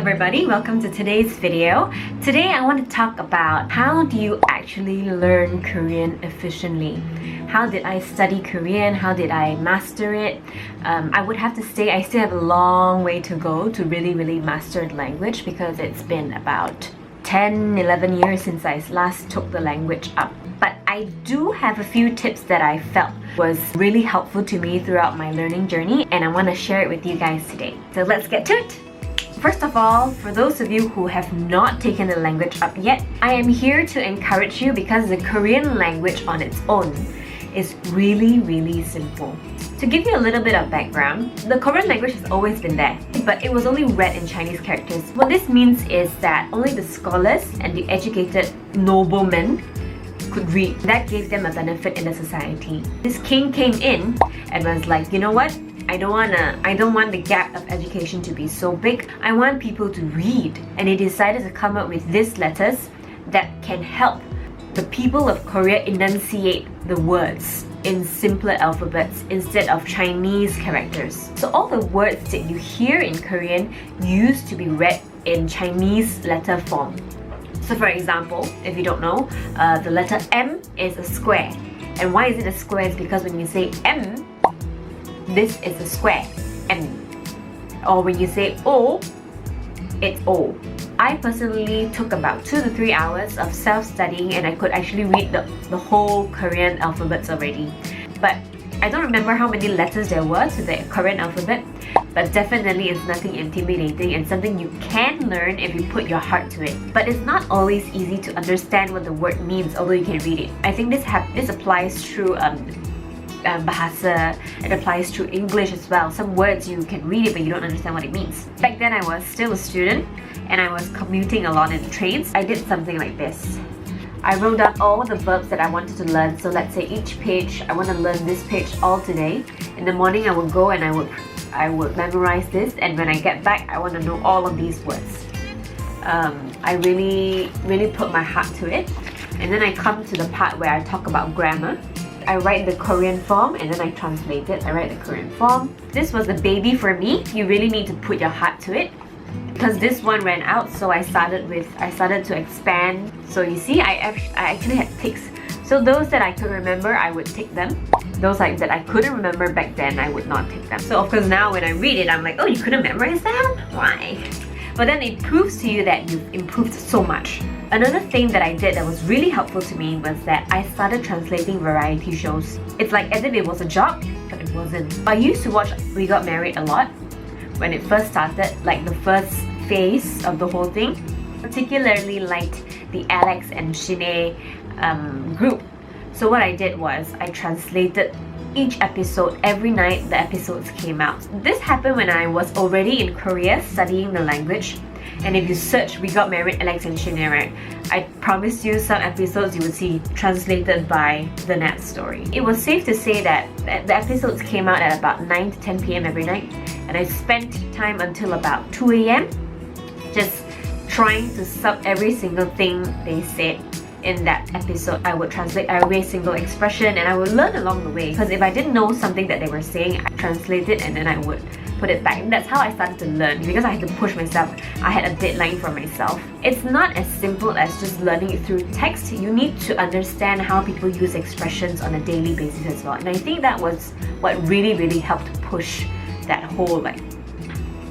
everybody, welcome to today's video. Today I want to talk about how do you actually learn Korean efficiently. How did I study Korean? How did I master it? I would have to say I still have a long way to go to really master the language because it's been about 10-11 years since I last took the language up. But I do have a few tips that I felt was really helpful to me throughout my learning journey, and I want to share it with you guys today. So let's get to it! First of all, for those of you who have not taken the language up yet, I am here to encourage you because the Korean language on its own is really simple. To give you a little bit of background, the Korean language has always been there, but it was only read in Chinese characters. What this means is that only the scholars and the educated noblemen could read. That gave them a benefit in the society. This king came in and was like, you know what? I don't want the gap of education to be so big. I want people to read. And he decided to come up with these letters that can help the people of Korea enunciate the words in simpler alphabets instead of Chinese characters. So all the words that you hear in Korean used to be read in Chinese letter form. So for example, if you don't know, the letter M is a square. And why is it a square? It's because when you say M, this is a square, M. Or when you say O, it's O. I personally took about 2 to 3 hours of self-studying and I could actually read the whole Korean alphabets already. But I don't remember how many letters there were to the Korean alphabet, but definitely it's nothing intimidating and something you can learn if you put your heart to it. But it's not always easy to understand what the word means, although you can read it. I think this applies through bahasa, it applies to English as well. Some words you can read it but you don't understand what it means. Back then I was still a student and I was commuting a lot in trains. I did something like this. I wrote down all the verbs that I wanted to learn. So let's say each page, I want to learn this page all today. In the morning I would go and I would memorize this, and when I get back I want to know all of these words. I really put my heart to it. And then I come to the part where I talk about grammar. I write the Korean form and then I translate it. I write the Korean form. This was a baby for me. You really need to put your heart to it. Because this one ran out, so I started to expand. So you see, I actually had ticks. So those that I could remember, I would tick them. Those that I couldn't remember back then, I would not tick them. So of course now when I read it, I'm like, oh, you couldn't memorize that? Why? But then it proves to you that you've improved so much. Another thing that I did that was really helpful to me was that I started translating variety shows. It's like as if it was a job, but it wasn't. I used to watch We Got Married a lot when it first started, like the first phase of the whole thing. Particularly liked the Alex and Shanae group. So what I did was I translated each episode every night the episodes came out. This happened when I was already in Korea studying the language. And if you search We Got Married, Alex and Shanae, right, I promise you some episodes you would see translated by Thenatstory. It was safe to say that the episodes came out at about 9 to 10 p.m. every night, and I spent time until about 2 a.m. just trying to sub every single thing they said in that episode. I would translate every single expression and I would learn along the way, because if I didn't know something that they were saying, I translate it and then I would put it back. And that's how I started to learn, because I had to push myself. I had a deadline for myself. It's not as simple as just learning it through text. You need to understand how people use expressions on a daily basis as well. And I think that was what really helped push that whole, like,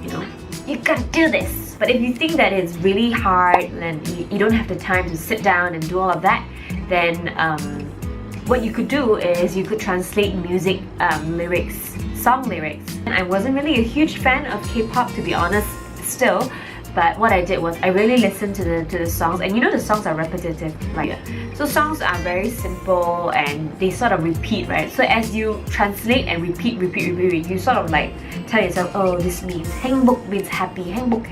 you know, you gotta do this. But if you think that it's really hard and you don't have the time to sit down and do all of that, then what you could do is you could translate music lyrics, song lyrics. And I wasn't really a huge fan of K-pop, to be honest, still. But what I did was I really listened to the songs, and you know the songs are repetitive, right? So songs are very simple and they sort of repeat, right? So as you translate and repeat, you sort of like tell yourself, oh, this means 행복 means happy, 행복,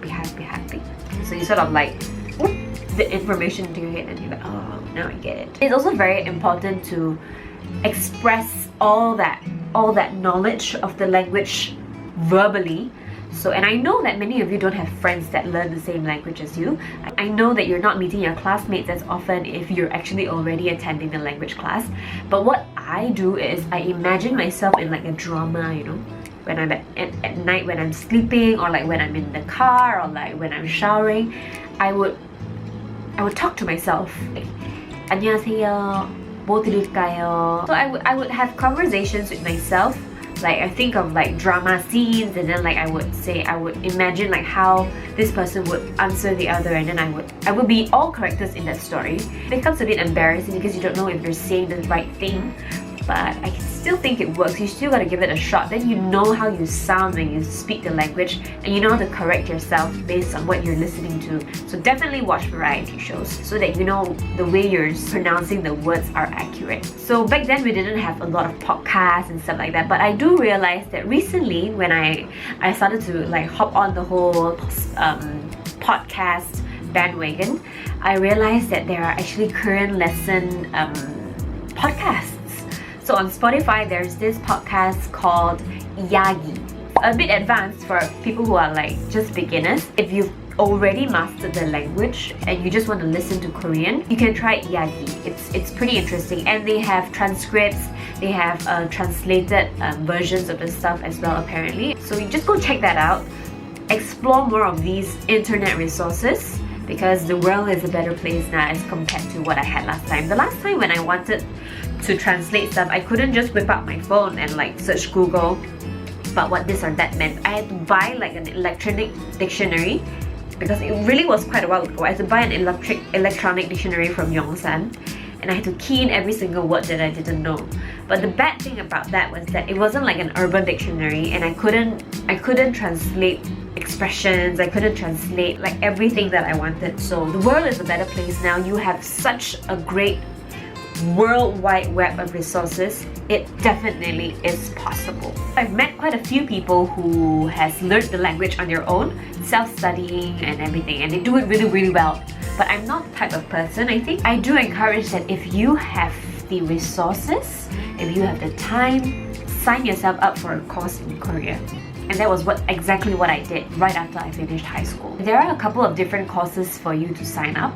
happy. So you sort of like whoop the information into your head and you're like, oh, now I get it. It's also very important to express all that knowledge of the language verbally. So, and I know that many of you don't have friends that learn the same language as you. I know that you're not meeting your classmates as often if you're actually already attending the language class. But what I do is I imagine myself in like a drama, you know. when I'm at night when I'm sleeping, or like when I'm in the car, or like when I'm showering, I would talk to myself. Like, 안녕하세요. 뭐 드릴까요? So I would have conversations with myself. Like I think of like drama scenes, and then like I would imagine like how this person would answer the other, and then I would be all characters in that story. It becomes a bit embarrassing because you don't know if you're saying the right thing, but I still think it works. You still gotta give it a shot. Then you know how you sound when you speak the language, and you know how to correct yourself based on what you're listening to. So definitely watch variety shows so that you know the way you're pronouncing the words are accurate. So back then we didn't have a lot of podcasts and stuff like that, but I do realize that recently when I started to like hop on the whole podcast bandwagon, I realized that there are actually Korean lesson podcasts. So on Spotify, there's this podcast called Yagi. A bit advanced for people who are like just beginners. If you've already mastered the language and you just want to listen to Korean, you can try Yagi. It's pretty interesting, and they have transcripts, they have translated versions of the stuff as well apparently. So you just go check that out. Explore more of these internet resources, because the world is a better place now as compared to what I had last time. The last time when I wanted to translate stuff, I couldn't just whip out my phone and like search Google about what this or that meant. I had to buy like an electronic dictionary, because it really was quite a while ago. I had to buy an electronic dictionary from Yongsan, and I had to key in every single word that I didn't know. But the bad thing about that was that it wasn't like an urban dictionary, and I couldn't translate expressions, I couldn't translate like everything that I wanted. So the world is a better place now. You have such a great worldwide web of resources. It definitely is possible. I've met quite a few people who has learned the language on their own, self-studying and everything, and they do it really, really well. But I'm not the type of person. I think I do encourage that if you have the resources, if you have the time, sign yourself up for a course in Korea. And that was exactly what I did right after I finished high school. There are a couple of different courses for you to sign up.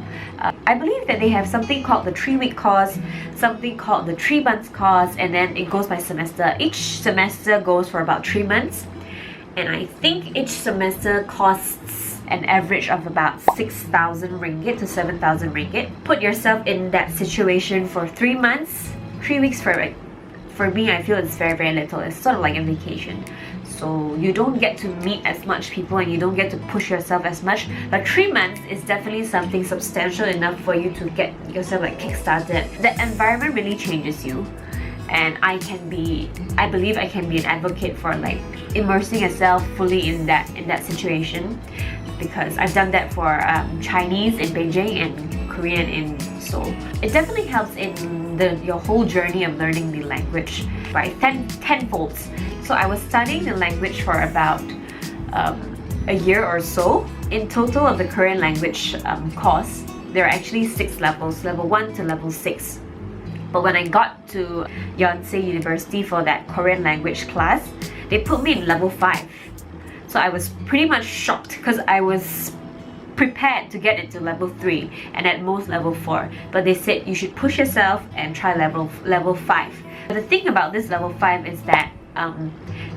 I believe that they have something called the 3-week course, something called the 3-month course, and then it goes by semester. Each semester goes for about 3 months, and I think each semester costs an average of about 6,000 ringgit to 7,000 ringgit. Put yourself in that situation for 3 months, 3 weeks for me, I feel it's very, very little. It's sort of like a vacation. So you don't get to meet as much people and you don't get to push yourself as much. But 3 months is definitely something substantial enough for you to get yourself like kick-started. The environment really changes you. And I believe I can be an advocate for like immersing yourself fully in that situation, because I've done that for Chinese in Beijing and Korean in Seoul. It definitely helps in your whole journey of learning the language by tenfold. So I was studying the language for about a year or so. In total of the Korean language course, there are actually 6 levels, level 1 to level 6. But when I got to Yonsei University for that Korean language class, they put me in level 5. So I was pretty much shocked, because I was prepared to get into level 3 and at most level 4. But they said you should push yourself and try level 5. But the thing about this level 5 is that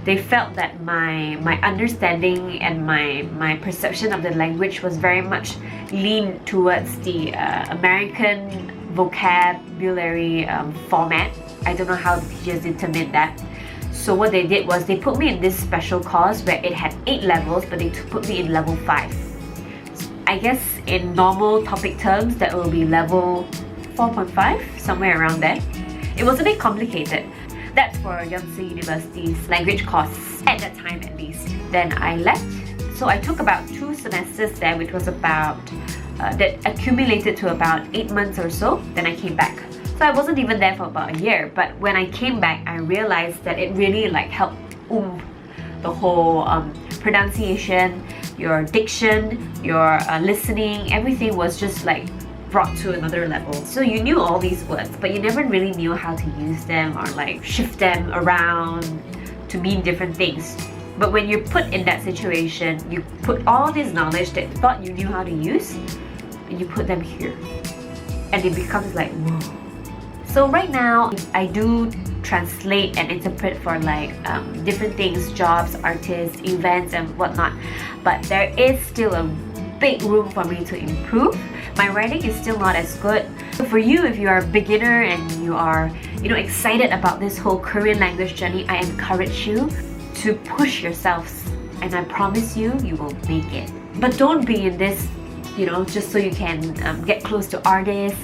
they felt that my understanding and my perception of the language was very much leaned towards the American vocabulary format. I don't know how the teachers determined that. So what they did was they put me in this special course where it had 8 levels, but they put me in level 5. I guess in normal topic terms that will be level 4.5, somewhere around there. It was a bit complicated. That's for Yonsei University's language course, at that time at least. Then I left. So I took about 2 semesters there, which was about, that accumulated to about 8 months or so. Then I came back. So I wasn't even there for about a year, but when I came back, I realized that it really like helped the whole pronunciation, your diction, your listening, everything was just like brought to another level. So you knew all these words, but you never really knew how to use them or like shift them around to mean different things. But when you're put in that situation, you put all this knowledge that you thought you knew how to use, and you put them here. And it becomes like, whoa. So right now, I do translate and interpret for like different things, jobs, artists, events and whatnot. But there is still a big room for me to improve. My writing is still not as good. So for you, if you are a beginner and you are excited about this whole Korean language journey, I encourage you to push yourselves, and I promise you, you will make it. But don't be in this, just so you can get close to artists.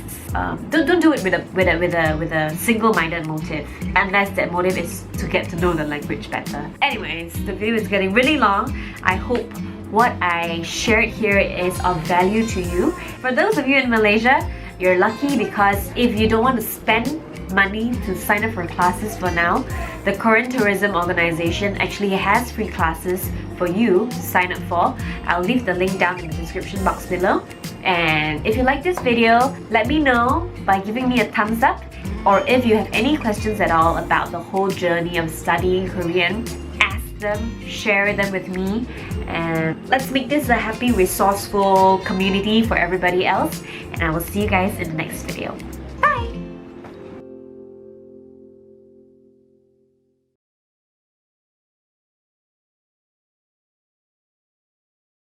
Don't do it with a single-minded motive, unless that motive is to get to know the language better. Anyways, the video is getting really long. I hope what I shared here is of value to you. For those of you in Malaysia, you're lucky because if you don't want to spend money to sign up for classes for now, the Korean Tourism Organization actually has free classes for you to sign up for. I'll leave the link down in the description box below. And if you like this video, let me know by giving me a thumbs up, or if you have any questions at all about the whole journey of studying Korean, ask them, share them with me, and let's make this a happy, resourceful community for everybody else. And I will see you guys in the next video.